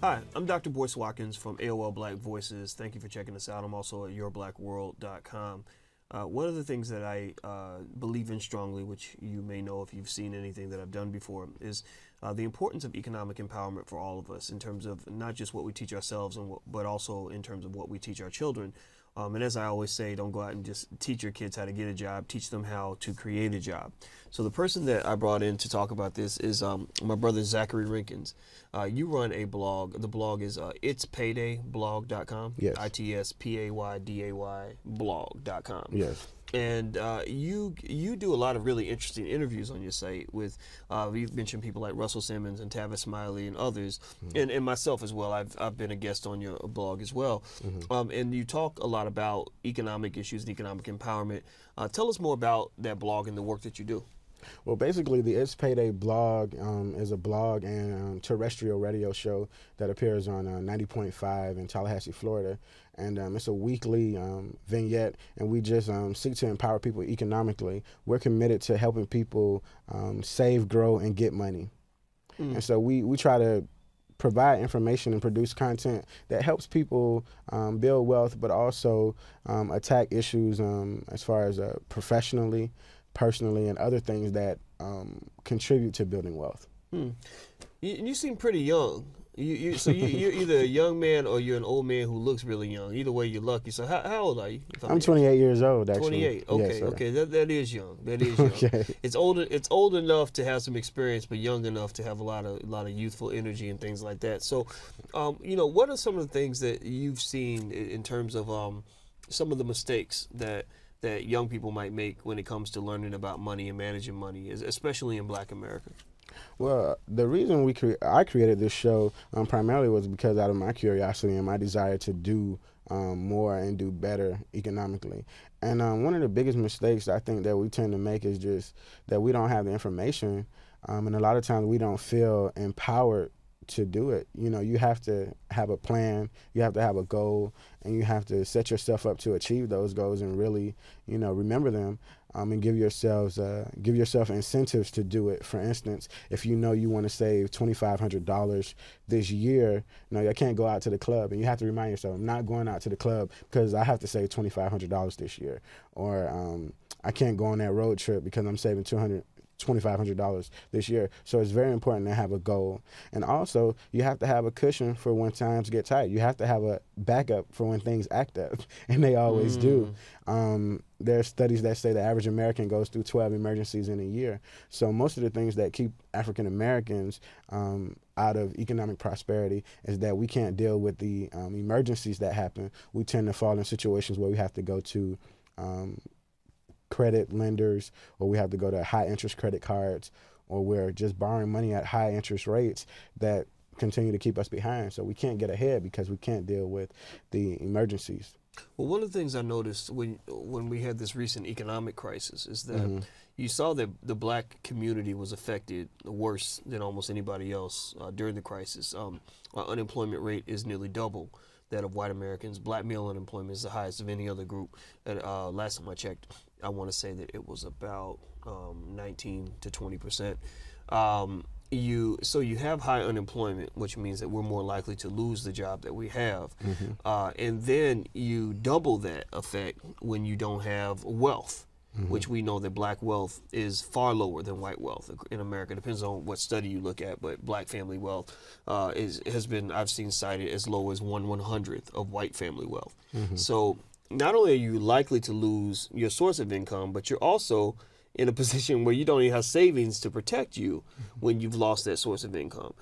Hi, I'm Dr. Boyce Watkins from AOL Black Voices. Thank you for checking us out. I'm also at yourblackworld.com. One of the things that I believe in strongly, which you may know if you've seen anything that I've done before, is the importance of economic empowerment for all of us in terms of not just what we teach ourselves, but also in terms of what we teach our children. And as I always say, don't go out and just teach your kids how to get a job, teach them how to create a job. So the person that I brought in to talk about this is my brother, Zach Rinkins. You run a blog. The blog is itspayday.blog.com. Yes. ITSPAYDAY blog.com. Yes. And you do a lot of really interesting interviews on your site with, you've mentioned people like Russell Simmons and Tavis Smiley and others, and myself as well. I've been a guest on your blog as well. And you talk a lot about economic issues and economic empowerment. Tell us more about that blog and the work that you do. Well, basically, the It's Payday blog is a blog and terrestrial radio show that appears on 90.5 in Tallahassee, Florida. And it's a weekly vignette, and we just seek to empower people economically. We're committed to helping people save, grow, and get money. And so we try to provide information and produce content that helps people build wealth, but also attack issues as far as professionally, personally, and other things that contribute to building wealth. You seem pretty young. So you're either a young man or you're an old man who looks really young. Either way, you're lucky. So how old are you? I'm 28 years old, actually. 28. Okay, yes, okay. That is young. That is young. Okay. It's old enough to have some experience, but young enough to have a lot of youthful energy and things like that. So, what are some of the things that you've seen in terms of some of the mistakes that young people might make when it comes to learning about money and managing money, especially in Black America? Well, the reason I created this show primarily was because out of my curiosity and my desire to do more and do better economically. And one of the biggest mistakes I think that we tend to make is just that we don't have the information, and a lot of times we don't feel empowered to do it. You have to have a plan, you have to have a goal, and you have to set yourself up to achieve those goals and really, remember them, and give yourself incentives to do it. For instance, if you want to save $2,500 this year, I can't go out to the club, and you have to remind yourself, I'm not going out to the club because I have to save $2,500 this year, or I can't go on that road trip because I'm saving $2,500 this year. So it's very important to have a goal. And also, you have to have a cushion for when times get tight. You have to have a backup for when things act up, and they always do. There are studies that say the average American goes through 12 emergencies in a year. So most of the things that keep African Americans out of economic prosperity is that we can't deal with the emergencies that happen. We tend to fall in situations where we have to go to credit lenders, or we have to go to high interest credit cards, or we're just borrowing money at high interest rates that continue to keep us behind. So we can't get ahead because we can't deal with the emergencies. Well, one of the things I noticed when we had this recent economic crisis is that you saw that the Black community was affected worse than almost anybody else during the crisis. Our unemployment rate is nearly double that of white Americans. Black male unemployment is the highest of any other group. And last time I checked, I want to say that it was about 19 to 20%. So you have high unemployment, which means that we're more likely to lose the job that we have. And then you double that effect when you don't have wealth, which we know that Black wealth is far lower than white wealth in America. It depends on what study you look at, but Black family wealth has been, I've seen cited as low as 1/100th of white family wealth. So not only are you likely to lose your source of income, but you're also in a position where you don't even have savings to protect you when you've lost that source of income.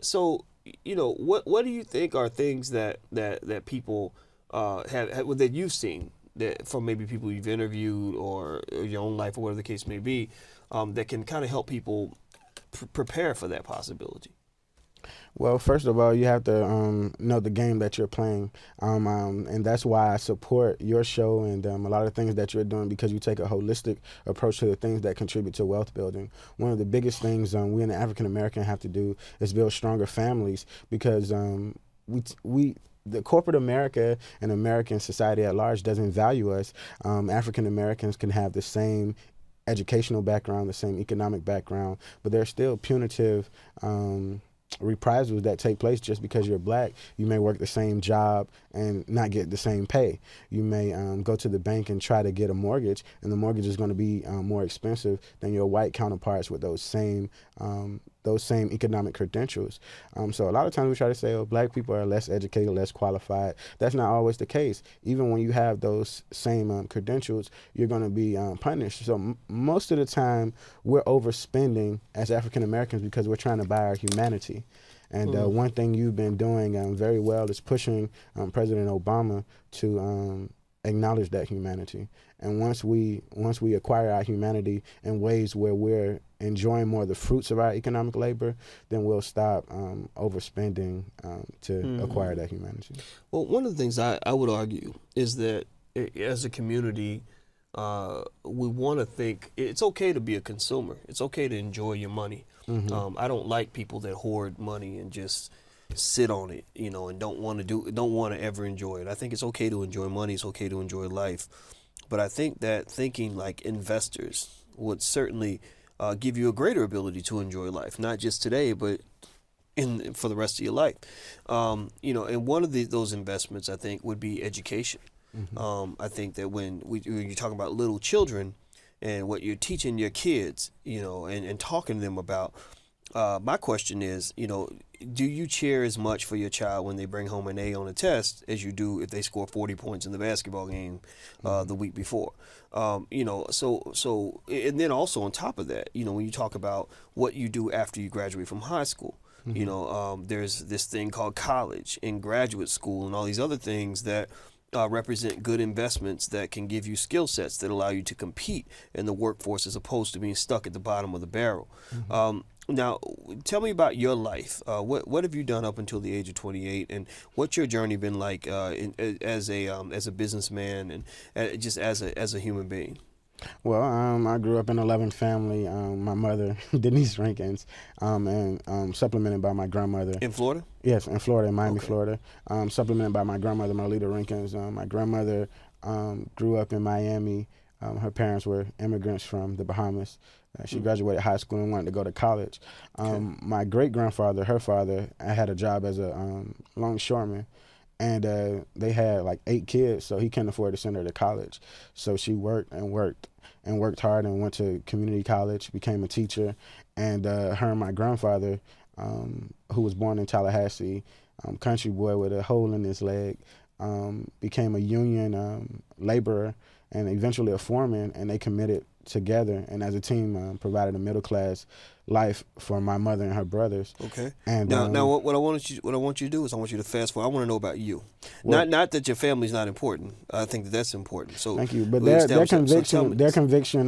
So, what do you think are things that people have that you've seen that from maybe people you've interviewed or your own life or whatever the case may be, that can kind of help people prepare for that possibility? Well, first of all, you have to know the game that you're playing, and that's why I support your show and a lot of things that you're doing, because you take a holistic approach to the things that contribute to wealth building. One of the biggest things we in the African American have to do is build stronger families, because the corporate America and American society at large doesn't value us. African Americans can have the same educational background, the same economic background, but they're still punitive reprisals that take place just because you're black. You may work the same job and not get the same pay. You may go to the bank and try to get a mortgage, and the mortgage is going to be more expensive than your white counterparts with those same economic credentials. So a lot of times we try to say, oh, black people are less educated, less qualified. That's not always the case. Even when you have those same credentials, you're going to be punished. So most of the time, we're overspending as African Americans because we're trying to buy our humanity. And one thing you've been doing very well is pushing President Obama to acknowledge that humanity. And once we acquire our humanity in ways where we're enjoying more of the fruits of our economic labor, then we'll stop overspending to acquire that humanity. Well, one of the things I would argue is that as a community, we want to think it's okay to be a consumer. It's okay to enjoy your money. I don't like people that hoard money and just sit on it, and don't want to ever enjoy it. I think it's okay to enjoy money. It's okay to enjoy life. But I think that thinking like investors would certainly give you a greater ability to enjoy life, not just today, but for the rest of your life. And one of those investments, I think, would be education. I think that when you're talking about little children and what you're teaching your kids, and talking to them about, my question is, do you cheer as much for your child when they bring home an A on a test as you do if they score 40 points in the basketball game the week before? So and then also on top of that, when you talk about what you do after you graduate from high school, there's this thing called college and graduate school and all these other things that represent good investments that can give you skill sets that allow you to compete in the workforce as opposed to being stuck at the bottom of the barrel. Now, tell me about your life. What have you done up until the age of 28, and what's your journey been like as a businessman and just as a human being? Well, I grew up in a loving family. My mother, Denise Rinkins, and supplemented by my grandmother. In Florida? Yes, in Florida, in Miami, Florida. Supplemented by my grandmother, Marlita Rinkins. My grandmother grew up in Miami. Her parents were immigrants from the Bahamas. She graduated high school and wanted to go to college. My great-grandfather, her father, had a job as a longshoreman. And they had like 8 kids, so he couldn't afford to send her to college. So she worked hard and went to community college, became a teacher. And her and my grandfather, who was born in Tallahassee, country boy with a hole in his leg, became a union laborer and eventually a foreman, and they committed together and as a team provided a middle-class life for my mother and her brothers. Okay. And now what I want you to do is I want you to fast forward. I want to know about you. Not that your family's not important. I think that's important. So thank you. But their conviction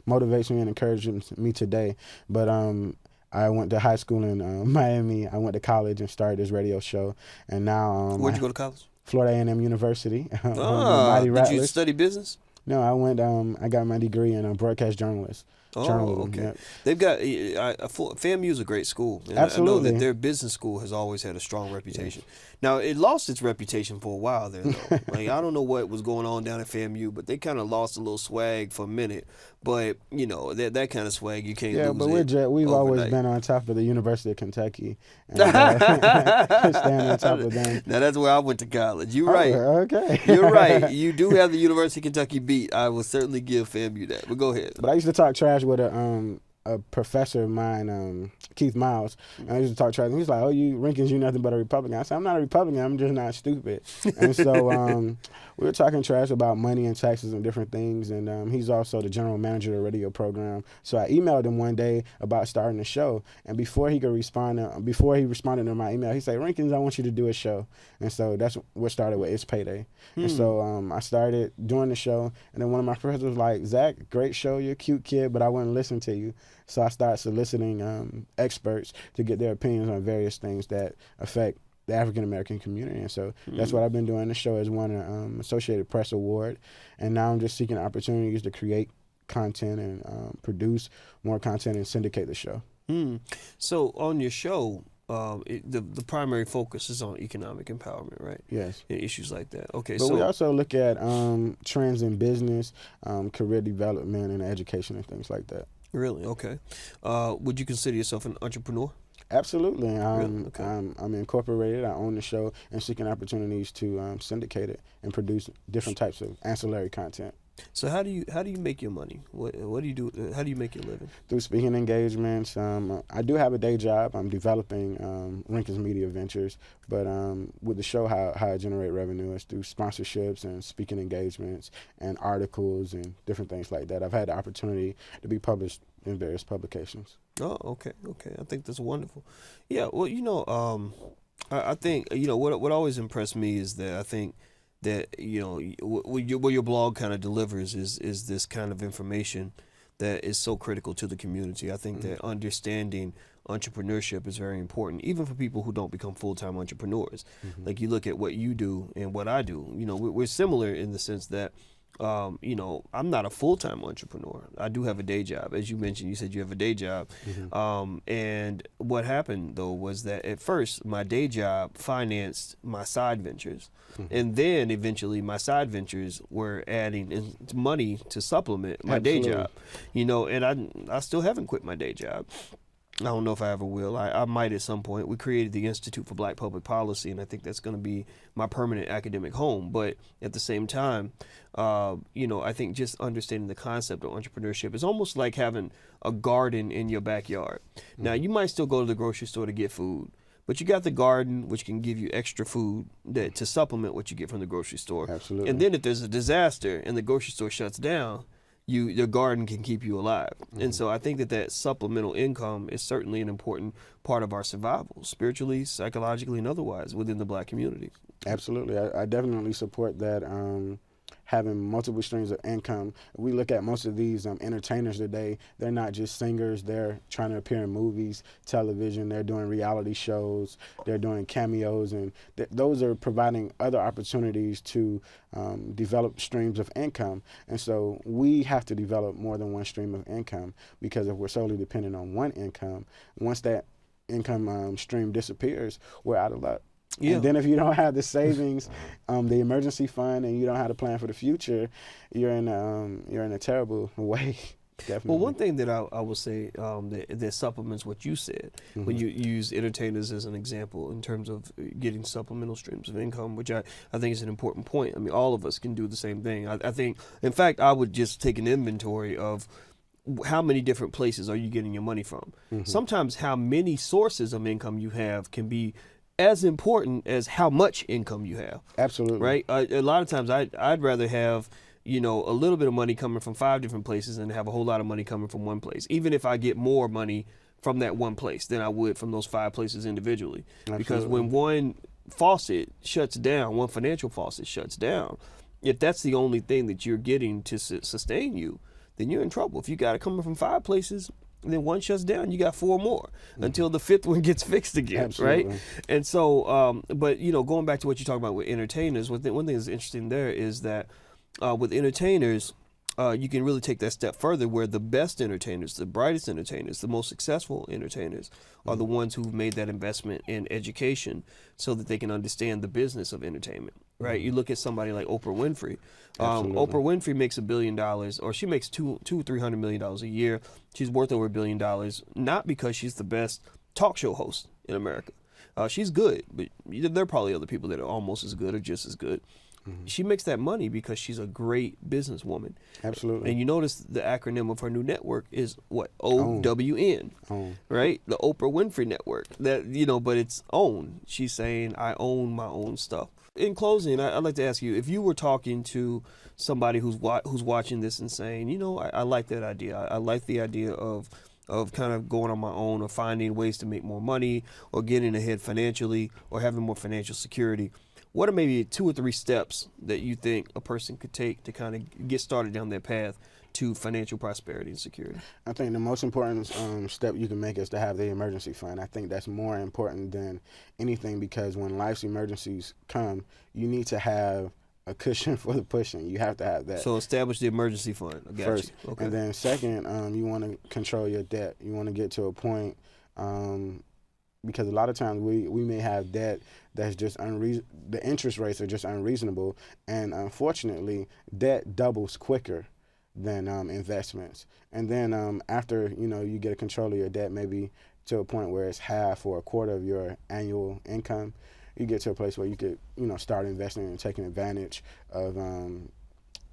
motivates me and encourages me today. But I went to high school in Miami. I went to college and started this radio show. And now where'd you go to college? Florida A&M University. Did you study business? No, I went. I got my degree in broadcast journalism. Okay. Yep. They've got FAMU is a great school. And Absolutely. I know that their business school has always had a strong reputation. Now it lost its reputation for a while there, though. Like I don't know what was going on down at FAMU, but they kind of lost a little swag for a minute. But that kind of swag you can't lose. Yeah, but we've always been on top of the University of Kentucky, and staying on top of them. Now that's where I went to college. You're right. Okay. You're right. You do have the University of Kentucky beat. I will certainly give FAMU that. But go ahead. But I used to talk trash with a professor of mine, Keith Miles, and I used to talk trash. And he's like, "Oh, Rinkins, you nothing but a Republican." I said, "I'm not a Republican. I'm just not stupid." And so we were talking trash about money and taxes and different things. And he's also the general manager of the radio program. So I emailed him one day about starting a show. And before he responded to my email, he said, "Rinkins, I want you to do a show." And so that's what started with It's Payday. And so I started doing the show. And then one of my professors was like, "Zach, great show. You're a cute kid, but I wouldn't listen to you." So I started soliciting experts to get their opinions on various things that affect the African American community. And so that's what I've been doing. The show has won an Associated Press Award. And now I'm just seeking opportunities to create content and produce more content and syndicate the show. So on your show, the primary focus is on economic empowerment, right? Yes. And issues like that. Okay. But we also look at trends in business, career development, and education and things like that. Really? Okay. Would you consider yourself an entrepreneur? Absolutely. Really? Okay. I'm incorporated. I own the show and seeking opportunities to syndicate it and produce different types of ancillary content. So how do you make your money? What do you do? How do you make your living? Through speaking engagements. I do have a day job. I'm developing Rinkins Media Ventures, but with the show, how I generate revenue is through sponsorships and speaking engagements and articles and different things like that. I've had the opportunity to be published in various publications. Oh, okay. I think that's wonderful. Yeah. Well, I think what always impressed me is that I think that what your blog kind of delivers is this kind of information that is so critical to the community. I think that understanding entrepreneurship is very important, even for people who don't become full-time entrepreneurs. Like you look at what you do and what I do. We're similar in the sense that I'm not a full-time entrepreneur. I do have a day job. As you mentioned, you said you have a day job. And what happened, though, was that at first my day job financed my side ventures. And then eventually my side ventures were adding money to supplement my day job. And I still haven't quit my day job. I don't know if I ever will. I might at some point. We created the Institute for Black Public Policy, and I think that's going to be my permanent academic home. But at the same time, I think just understanding the concept of entrepreneurship is almost like having a garden in your backyard. Now, you might still go to the grocery store to get food, but you got the garden, which can give you extra food to supplement what you get from the grocery store. Absolutely. And then if there's a disaster and the grocery store shuts down, your garden can keep you alive. And so I think that supplemental income is certainly an important part of our survival, spiritually, psychologically, and otherwise within the Black community. Absolutely. I definitely support that. Having multiple streams of income. We look at most of these entertainers today, they're not just singers, they're trying to appear in movies, television, they're doing reality shows, they're doing cameos, and those are providing other opportunities to develop streams of income. And so we have to develop more than one stream of income, because if we're solely dependent on one income, once that income stream disappears, we're out of luck. Yeah. And then if you don't have the savings, the emergency fund, and you don't have to plan for the future, you're in a terrible way. Definitely. Well, one thing that I will say that supplements what you said, when you use entertainers as an example in terms of getting supplemental streams of income, which I think is an important point. I mean, all of us can do the same thing. I think, in fact, I would just take an inventory of how many different places are you getting your money from. Sometimes how many sources of income you have can be as important as how much income you have. Absolutely. Right? A lot of times I'd rather have, a little bit of money coming from 5 different places than have a whole lot of money coming from one place, even if I get more money from that one place than I would from those 5 places individually. Absolutely. Because when one faucet shuts down, one financial faucet shuts down, if that's the only thing that you're getting to sustain you, then you're in trouble. If you got it coming from 5 places, and then one shuts down, you got 4 more until the 5th one gets fixed again. Absolutely. Right? And so, but going back to what you talk about with entertainers, one thing that's interesting there is that with entertainers, you can really take that step further, where the best entertainers, the brightest entertainers, the most successful entertainers are the ones who've made that investment in education so that they can understand the business of entertainment. Right? You look at somebody like Oprah Winfrey. Oprah Winfrey makes $1 billion, or she makes $300 million a year. She's worth over $1 billion, not because she's the best talk show host in America. She's good, but there are probably other people that are almost as good or just as good. She makes that money because she's a great businesswoman. Absolutely. And you notice the acronym of her new network is what? OWN. Own. Right? The Oprah Winfrey Network. That but it's own. She's saying, I own my own stuff. In closing, I'd like to ask you, if you were talking to somebody who's watching this and saying, I like that idea. I like the idea of kind of going on my own, or finding ways to make more money, or getting ahead financially, or having more financial security. What are maybe 2 or 3 steps that you think a person could take to kind of get started down that path to financial prosperity and security? I think the most important step you can make is to have the emergency fund. I think that's more important than anything, because when life's emergencies come, you need to have a cushion for the pushing. You have to have that. So establish the emergency fund. I got first. You. Okay. And then second, you want to control your debt. You want to get to a point, because a lot of times we may have debt that's just the interest rates are just unreasonable, and unfortunately, debt doubles quicker than investments. And then after you get a control of your debt, maybe to a point where it's half or a quarter of your annual income, you get to a place where you could, start investing and taking advantage of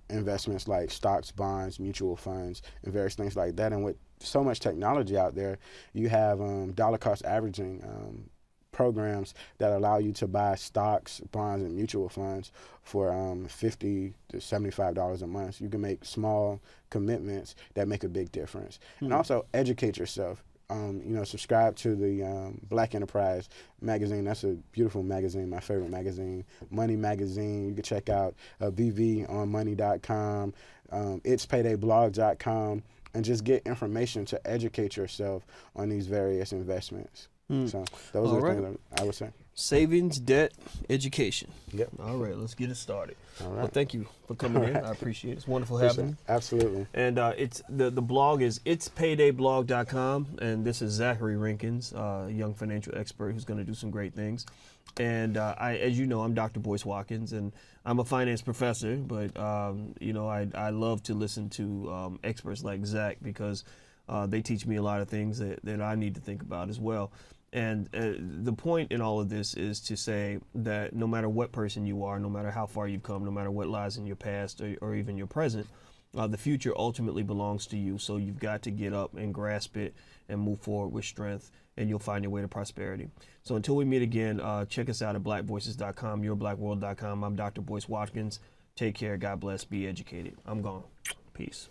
investments like stocks, bonds, mutual funds, and various things like that. And with so much technology out there, you have dollar cost averaging programs that allow you to buy stocks, bonds, and mutual funds for $50 to $75 a month. You can make small commitments that make a big difference. And also educate yourself. Subscribe to the Black Enterprise magazine. That's a beautiful magazine, my favorite magazine. Money Magazine. You can check out bvonmoney.com, itspayday.blog.com, and just get information to educate yourself on these various investments. So those are the things I would say. Savings, debt, education. Yep. All right, let's get it started. All right. Well, thank you for coming in. I appreciate it. It's wonderful having you. Absolutely. And it's the blog is itspayday.blog.com, and this is Zachary Rinkins, a young financial expert who's going to do some great things. And as you know, I'm Dr. Boyce Watkins, and I'm a finance professor, but I love to listen to experts like Zach because they teach me a lot of things that I need to think about as well. And the point in all of this is to say that no matter what person you are, no matter how far you've come, no matter what lies in your past or even your present, the future ultimately belongs to you. So you've got to get up and grasp it and move forward with strength, and you'll find your way to prosperity. So until we meet again, check us out at blackvoices.com, yourblackworld.com. I'm Dr. Boyce Watkins. Take care. God bless. Be educated. I'm gone. Peace.